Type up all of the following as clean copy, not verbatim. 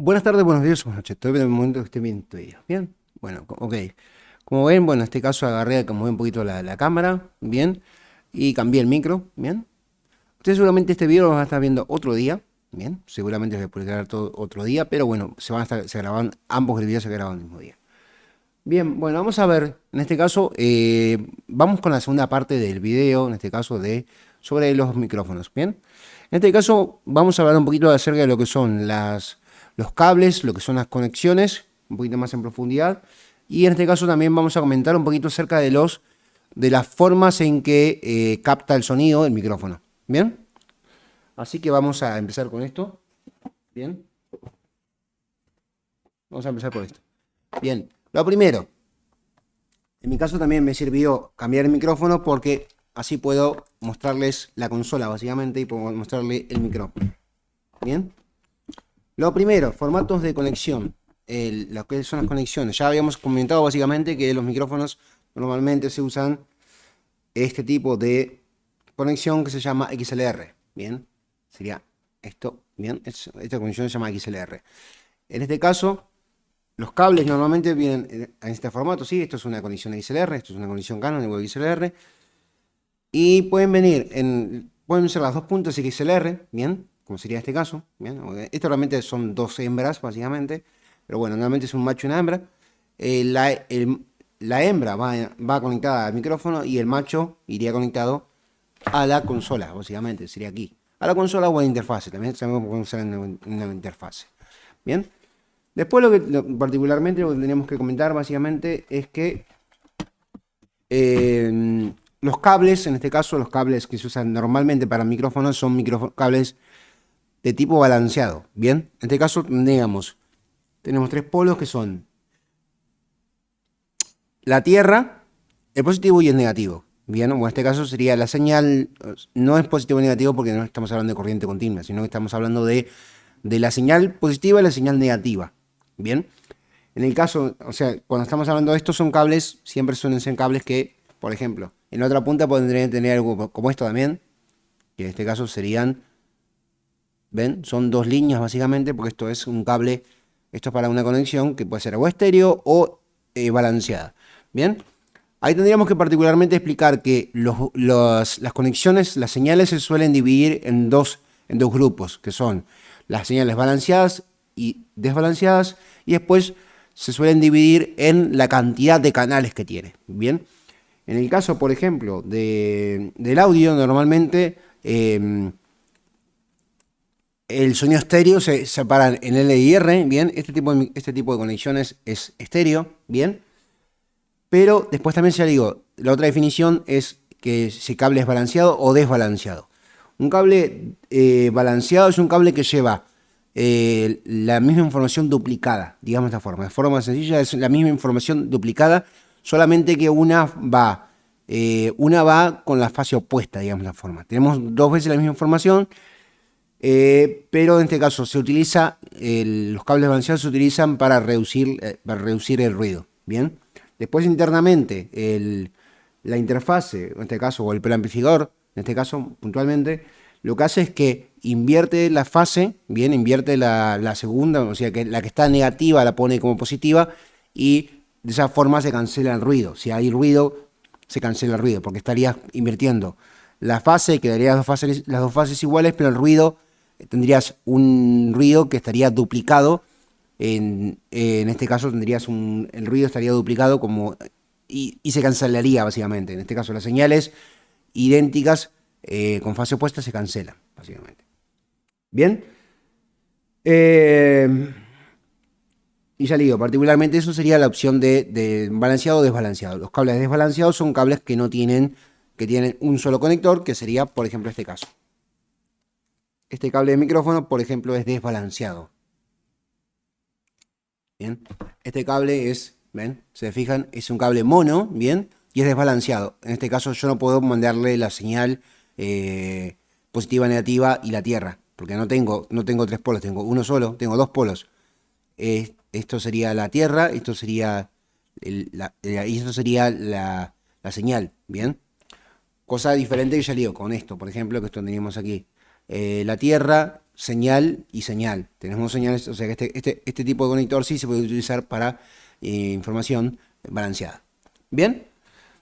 Buenas tardes, buenos días, buenas noches. Estoy en el momento que esté viendo este video. Bien, bueno, ok. Como ven, bueno, en este caso agarré, como ven, un poquito la cámara, bien, y cambié el micro, bien. Ustedes seguramente este video lo van a estar viendo otro día, bien. Seguramente se puede grabar todo otro día, pero bueno, se graban, ambos videos se graban el mismo día. Bien, bueno, vamos a ver, en este caso, vamos con la segunda parte del video, en este caso sobre los micrófonos, bien. En este caso vamos a hablar un poquito acerca de lo que son los cables, lo que son las conexiones, un poquito más en profundidad. Y en este caso también vamos a comentar un poquito acerca de las formas en que capta el sonido el micrófono, bien. Así que vamos a empezar con esto, bien. Vamos a empezar con esto. Bien, lo primero. En mi caso también me sirvió cambiar el micrófono porque así puedo mostrarles la consola básicamente y puedo mostrarle el micrófono. Bien. Lo primero, formatos de conexión. Lo que son las conexiones. Ya habíamos comentado básicamente que los micrófonos normalmente se usan este tipo de conexión que se llama XLR. Bien. Sería esto. Bien. Esta conexión se llama XLR. En este caso, los cables normalmente vienen en este formato, sí, esto es una conexión XLR, esto es una conexión Canon de XLR, y pueden ser las dos puntas XLR, bien, como sería este caso, bien, esto realmente son dos hembras, básicamente, pero bueno, normalmente es un macho y una hembra. La hembra va conectada al micrófono y el macho iría conectado a la consola, básicamente, sería aquí. A la consola o a la interfase, también sabemos que podemos usar en una interfase, bien. Después particularmente lo que tenemos que comentar básicamente es que los cables, en este caso los cables que se usan normalmente para micrófonos son cables de tipo balanceado. Bien, en este caso tenemos tres polos que son la tierra, el positivo y el negativo. Bien, en este caso sería la señal, no es positivo o negativo porque no estamos hablando de corriente continua, sino que estamos hablando de la señal positiva y la señal negativa. Bien. En el caso, o sea, cuando estamos hablando de esto son cables, siempre suelen ser cables que, por ejemplo, en la otra punta podrían tener algo como esto también, que en este caso serían, ¿ven? Son dos líneas básicamente, porque esto es un cable, esto es para una conexión que puede ser o estéreo o balanceada. Bien, ahí tendríamos que particularmente explicar que las conexiones, las señales se suelen dividir en dos grupos, que son las señales balanceadas y desbalanceadas, y después se suelen dividir en la cantidad de canales que tiene. Bien, en el caso, por ejemplo, del audio, normalmente el sonido estéreo se separa en L y R, bien, este tipo de conexiones es estéreo, bien, pero después también ya digo, la otra definición es que si cable es balanceado o desbalanceado. Un cable balanceado es un cable que lleva la misma información duplicada, digamos de esta forma. De forma sencilla es la misma información duplicada, solamente que una va con la fase opuesta, digamos de esta forma. Tenemos dos veces la misma información, pero en este caso los cables balanceados se utilizan para reducir el ruido. Bien. Después internamente la interfase, en este caso, o el preamplificador, en este caso puntualmente, lo que hace es que invierte la fase, bien, invierte la segunda, o sea que la que está negativa la pone como positiva y de esa forma se cancela el ruido. Si hay ruido, se cancela el ruido, porque estarías invirtiendo la fase, quedarían las dos fases iguales, pero el ruido, tendrías un ruido que estaría duplicado. En este caso el ruido estaría duplicado y se cancelaría básicamente. En este caso las señales idénticas con fase opuesta se cancelan básicamente. Bien. Y ya le digo, particularmente eso sería la opción de balanceado o desbalanceado. Los cables desbalanceados son cables que tienen un solo conector, que sería, por ejemplo, este caso. Este cable de micrófono, por ejemplo, es desbalanceado. Bien, este cable ven, se fijan, es un cable mono, bien, y es desbalanceado. En este caso yo no puedo mandarle la señal positiva, negativa y la tierra, porque no tengo tres polos, tengo uno solo, tengo dos polos. Esto sería la tierra, esto sería y esto sería la señal, bien. Cosa diferente que ya digo con esto, por ejemplo, que esto teníamos aquí. La tierra señal y señal. Tenemos señales, o sea que este tipo de conector sí se puede utilizar para información balanceada. Bien.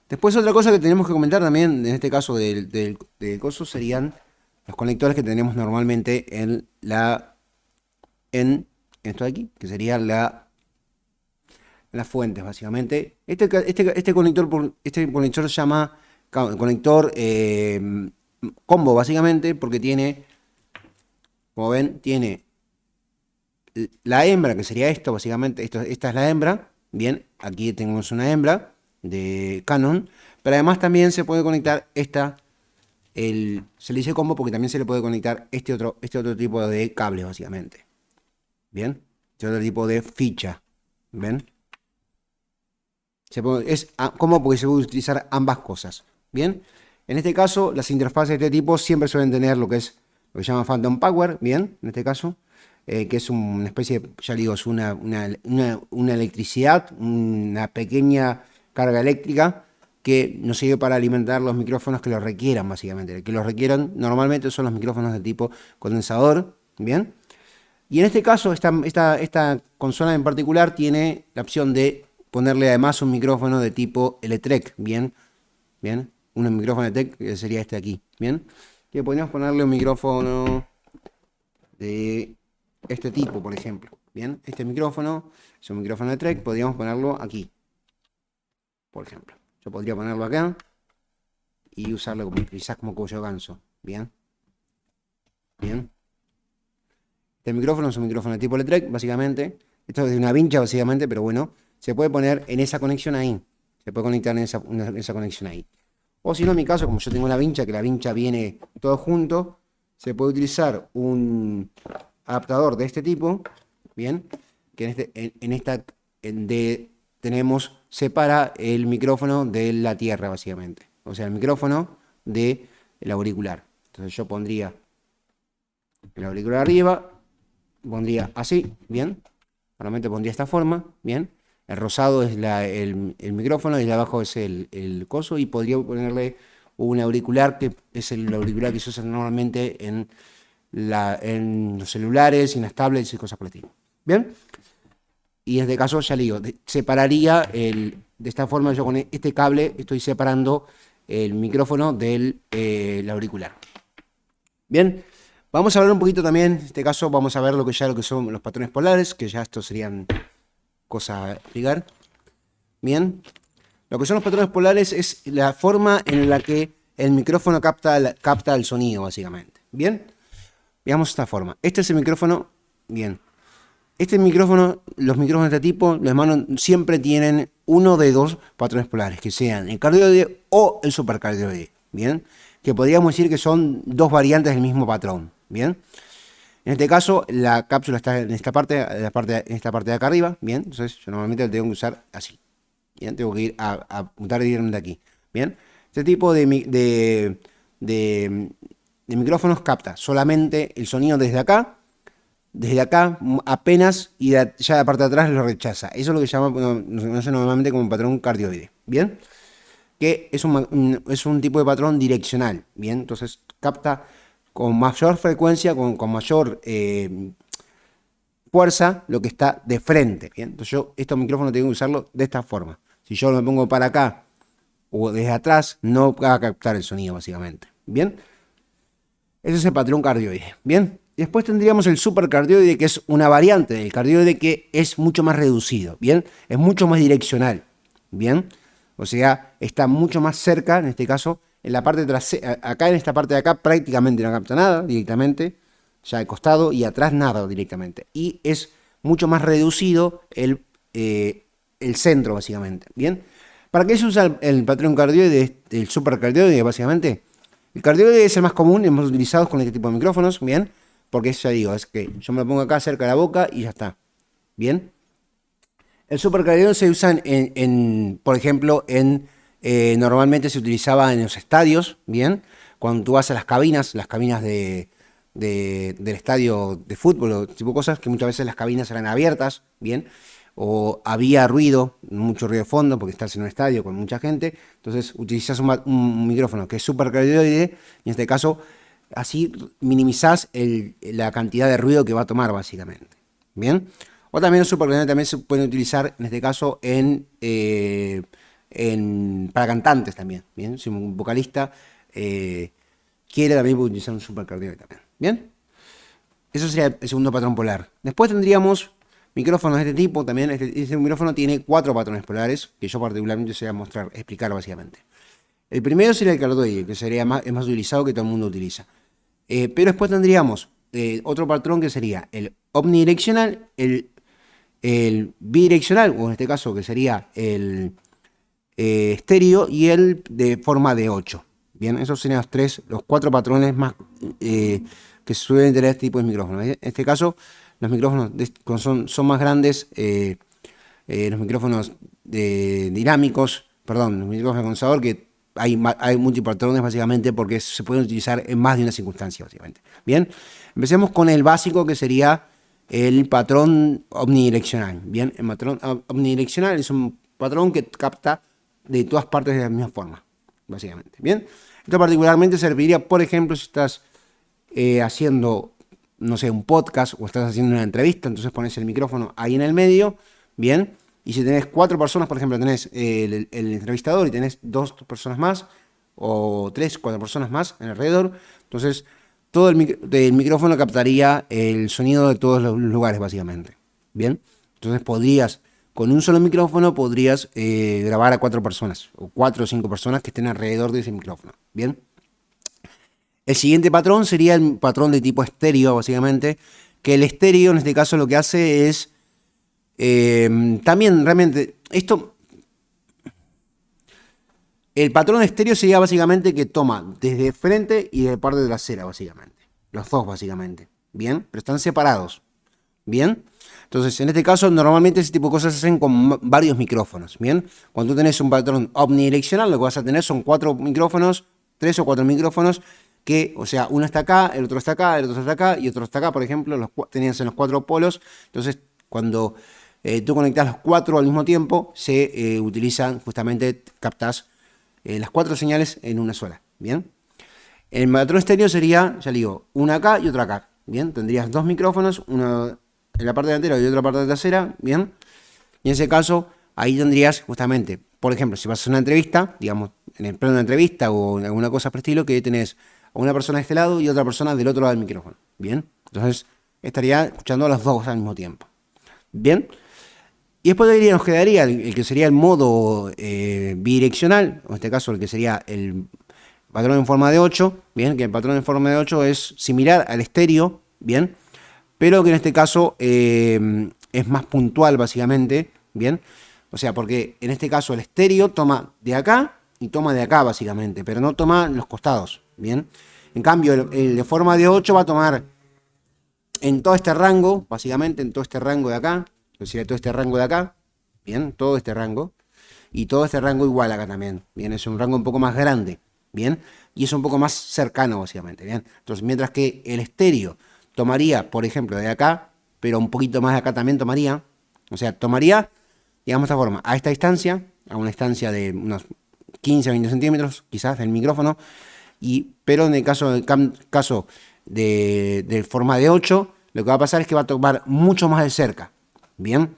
Después otra cosa que tenemos que comentar también, en este caso del coso, serían los conectores que tenemos normalmente en esto de aquí, que sería las fuentes, básicamente. Este conector se llama conector combo, básicamente, porque tiene, como ven, tiene la hembra, que sería esto, básicamente. Esta es la hembra. Bien, aquí tenemos una hembra de Canon, pero además también se puede conectar se le dice combo porque también se le puede conectar este otro tipo de cable, básicamente. Bien, este otro tipo de ficha. ¿Ven? Es combo porque se puede utilizar ambas cosas. Bien, en este caso las interfaces de este tipo siempre suelen tener lo que se llama Phantom Power. Bien, en este caso. Que es una especie, ya digo, es una electricidad, una pequeña carga eléctrica que nos sirve para alimentar los micrófonos que lo requieran, básicamente. Que los requieran normalmente son los micrófonos de tipo condensador, ¿bien? Y en este caso, esta consola en particular tiene la opción de ponerle además un micrófono de tipo Electrek, ¿bien? ¿Bien? Un micrófono Electrek que sería este aquí, ¿bien? Que podríamos ponerle un micrófono de este tipo, por ejemplo. Bien, este micrófono es un micrófono de Trek, podríamos ponerlo aquí, por ejemplo. Yo podría ponerlo acá y usarlo quizás como cuello ganso. Bien, bien. Este micrófono es un micrófono de tipo Trek, básicamente. Esto es de una vincha, básicamente, pero bueno, se puede poner en esa conexión ahí. Se puede conectar en esa conexión ahí. O si no, en mi caso, como yo tengo la vincha, que la vincha viene todo junto, se puede utilizar un adaptador de este tipo, bien, que separa el micrófono de la tierra, básicamente. O sea, el micrófono del auricular. Entonces yo pondría el auricular arriba, pondría así, bien. Normalmente pondría de esta forma, bien. El rosado es el micrófono y el de abajo es el coso. Y podría ponerle un auricular que es el auricular que se usa normalmente en los celulares, en las tablets y cosas por el estilo. Bien. Y en este caso, ya le digo, separaría de esta forma, yo con este cable estoy separando el micrófono del auricular. Bien. Vamos a hablar un poquito también, en este caso vamos a ver lo que son los patrones polares, que ya estos serían cosas a explicar. Bien. Lo que son los patrones polares es la forma en la que el micrófono capta el sonido, básicamente. Bien. Veamos esta forma. Este es el micrófono. Bien. Este micrófono, los micrófonos de este tipo, los hermanos siempre tienen uno de dos patrones polares, que sean el cardioide o el supercardioide. Bien. Que podríamos decir que son dos variantes del mismo patrón. Bien. En este caso, la cápsula está en esta parte de acá arriba. Bien. Entonces, yo normalmente la tengo que usar así. Bien. Tengo que ir a apuntar directamente aquí. Bien. Este tipo de micrófonos capta solamente el sonido desde acá apenas, y ya la parte de atrás lo rechaza. Eso es lo que se conoce normalmente como patrón cardioide. Bien. Que es un tipo de patrón direccional. Bien. Entonces capta con mayor frecuencia, con mayor fuerza lo que está de frente. Bien. Entonces yo estos micrófonos tengo que usarlo de esta forma. Si yo lo pongo para acá o desde atrás, no va a captar el sonido, básicamente. Bien. Ese es el patrón cardioide. Bien. Después tendríamos el supercardioide, que es una variante del cardioide que es mucho más reducido. Bien. Es mucho más direccional. Bien. O sea, está mucho más cerca, en este caso, en la parte trasera. Acá en esta parte de acá prácticamente no capta nada directamente. Ya al costado y atrás nada directamente. Y es mucho más reducido el centro, básicamente. Bien. ¿Para qué se usa el patrón cardioide, el supercardioide, básicamente? El cardioide es el más común, el más utilizado con este tipo de micrófonos, bien, porque ya digo, es que yo me lo pongo acá cerca de la boca y ya está, bien. El supercardioide se usa por ejemplo, normalmente se utilizaba en los estadios, bien, cuando tú vas a las cabinas del estadio de fútbol o tipo de cosas, que muchas veces las cabinas eran abiertas, bien, o había ruido, mucho ruido de fondo, porque estás en un estadio con mucha gente, entonces utilizas un micrófono que es supercardioide, y en este caso Así minimizás la cantidad de ruido que va a tomar, básicamente. Bien. O también los supercantantes también se pueden utilizar, en este caso, para cantantes también. Bien. Si un vocalista quiere, también puede utilizar un supercardioide también. Bien. Eso sería el segundo patrón polar. Después tendríamos micrófonos de este tipo. También este micrófono tiene 4 patrones polares, que yo particularmente se voy a explicar básicamente. El primero sería el cardioide, que es más utilizado, que todo el mundo utiliza. Pero después tendríamos otro patrón que sería el omnidireccional, el bidireccional, o en este caso que sería el estéreo, y el de forma de 8. Bien, esos serían los 4 patrones más que suelen tener este tipo de micrófonos. En este caso, los micrófonos son más grandes, los micrófonos dinámicos, perdón, los micrófonos de condensador, que hay multipatrones básicamente porque se pueden utilizar en más de una circunstancia básicamente. Bien, empecemos con el básico, que sería el patrón omnidireccional. Bien, el patrón omnidireccional es un patrón que capta de todas partes de la misma forma, básicamente. Bien, esto particularmente serviría, por ejemplo, si estás haciendo, no sé, un podcast o estás haciendo una entrevista, entonces pones el micrófono ahí en el medio. Bien. Y si tenés 4 personas, por ejemplo, tenés el entrevistador y tenés 2 personas más, o 3, 4 personas más en alrededor, entonces todo el micrófono captaría el sonido de todos los lugares, básicamente. Bien, entonces con un solo micrófono podrías grabar a 4 personas, o 4 o 5 personas que estén alrededor de ese micrófono. Bien. El siguiente patrón sería el patrón de tipo estéreo, básicamente, que el estéreo en este caso lo que hace es también realmente, el patrón estéreo sería básicamente que toma desde frente y de parte trasera, básicamente. Los dos, básicamente. Bien, pero están separados. Bien. Entonces, en este caso, normalmente ese tipo de cosas se hacen con varios micrófonos. Bien. Cuando tú tenés un patrón omnidireccional, lo que vas a tener son 4 micrófonos, 3 o 4 micrófonos, que, o sea, uno está acá, el otro está acá, el otro está acá y otro está acá, por ejemplo, tenías en los 4 polos. Entonces, cuando tú conectas los 4 al mismo tiempo, se utilizan, justamente, captás las 4 señales en una sola. Bien. El patrón estéreo sería, ya digo, una acá y otra acá. Bien. Tendrías 2 micrófonos, uno en la parte delantera y otra parte trasera. Bien. Y en ese caso, ahí tendrías justamente, por ejemplo, si vas a una entrevista, digamos, en el plano de una entrevista o en alguna cosa por estilo, que tenés a una persona de este lado y otra persona del otro lado del micrófono. Bien. Entonces, estaría escuchando a los dos al mismo tiempo. Bien. Y después nos quedaría el que sería el modo bidireccional, en este caso el que sería el patrón en forma de 8, bien, que el patrón en forma de 8 es similar al estéreo, bien, pero que en este caso es más puntual básicamente, bien, o sea, porque en este caso el estéreo toma de acá y toma de acá básicamente, pero no toma los costados, bien. En cambio, el de forma de 8 va a tomar en todo este rango, básicamente en todo este rango de acá, es decir, todo este rango de acá, bien, todo este rango, y todo este rango igual acá también, bien, es un rango un poco más grande, bien, y es un poco más cercano, básicamente, bien. Entonces, mientras que el estéreo tomaría, por ejemplo, de acá, pero un poquito más de acá también tomaría, o sea, tomaría, digamos de esta forma, a esta distancia, a una distancia de unos 15 a 20 centímetros, quizás, del micrófono, pero en el caso de forma de 8, lo que va a pasar es que va a tomar mucho más de cerca. Bien,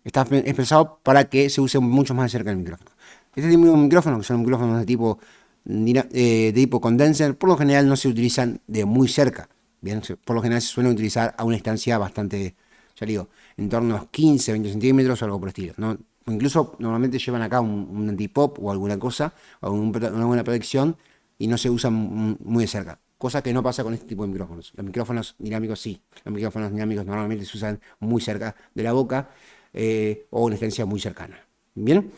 es pensado para que se use mucho más de cerca el micrófono. Este tipo de micrófonos, que son micrófonos de tipo condenser, por lo general no se utilizan de muy cerca. Bien, por lo general se suelen utilizar a una distancia bastante, ya digo, en torno a los 15, 20 centímetros o algo por el estilo, ¿no? Incluso normalmente llevan acá un antipop o alguna cosa, o alguna protección, y no se usan muy de cerca. Cosa que no pasa con este tipo de micrófonos. Los micrófonos dinámicos sí. Los micrófonos dinámicos normalmente se usan muy cerca de la boca o una distancia muy cercana. Bien.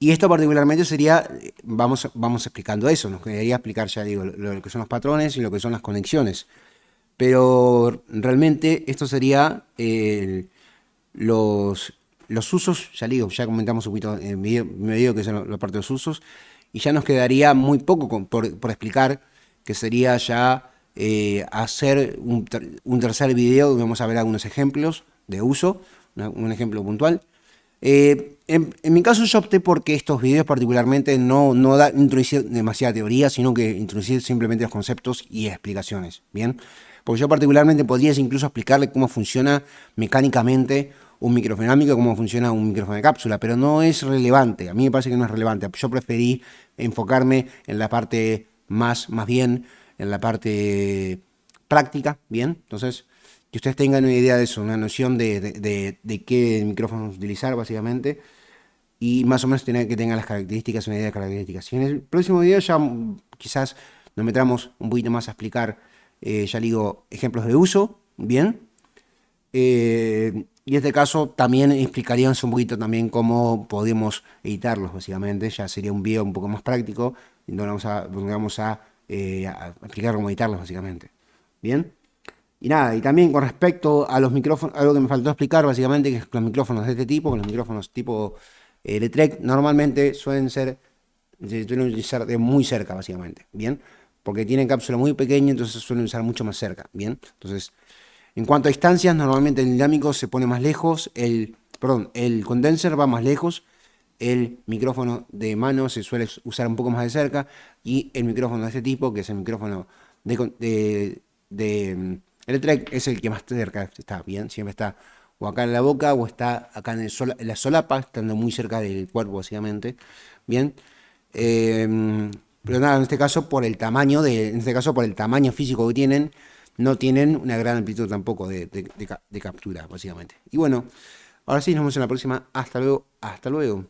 Y esto particularmente sería, vamos explicando eso. Nos quedaría explicar, ya digo, lo que son los patrones y lo que son las conexiones. Pero realmente esto sería los usos, ya digo, ya comentamos un poquito en medio que son la parte de los usos. Y ya nos quedaría muy poco por explicar, que sería ya hacer un tercer video donde vamos a ver algunos ejemplos de uso, un ejemplo puntual. En mi caso yo opté porque estos videos particularmente no introducir demasiada teoría, sino que introducir simplemente los conceptos y explicaciones, ¿bien? Porque yo particularmente podría incluso explicarle cómo funciona mecánicamente un micrófono dinámico, cómo funciona un micrófono de cápsula, pero no es relevante, a mí me parece que no es relevante. Yo preferí enfocarme en la parte más bien, en la parte práctica, ¿bien? Entonces, que ustedes tengan una idea de eso, una noción de qué micrófonos utilizar básicamente y más o menos tener que tengan las características, una idea de características. Y en el próximo video ya quizás nos metamos un poquito más a explicar, ya digo, ejemplos de uso, ¿bien? Y en este caso también explicaríamos un poquito también cómo podemos editarlos básicamente, ya sería un video un poco más práctico, donde vamos a explicar cómo editarlos básicamente, ¿bien? Y nada, y también con respecto a los micrófonos, algo que me faltó explicar básicamente, que es los micrófonos de este tipo, con los micrófonos tipo Letrec, normalmente se suelen utilizar de muy cerca básicamente, ¿bien? Porque tienen cápsula muy pequeña, entonces se suelen usar mucho más cerca, ¿bien? Entonces, en cuanto a distancias, normalmente el dinámico se pone más lejos, el condenser va más lejos, el micrófono de mano se suele usar un poco más de cerca y el micrófono de este tipo, que es el micrófono de Electrek, es el que más cerca está, bien, siempre está o acá en la boca o está acá en la solapa, estando muy cerca del cuerpo básicamente, bien. Pero nada, en este caso por el tamaño por el tamaño físico que tienen, no tienen una gran amplitud tampoco de captura, básicamente. Y bueno, ahora sí, nos vemos en la próxima. Hasta luego, hasta luego.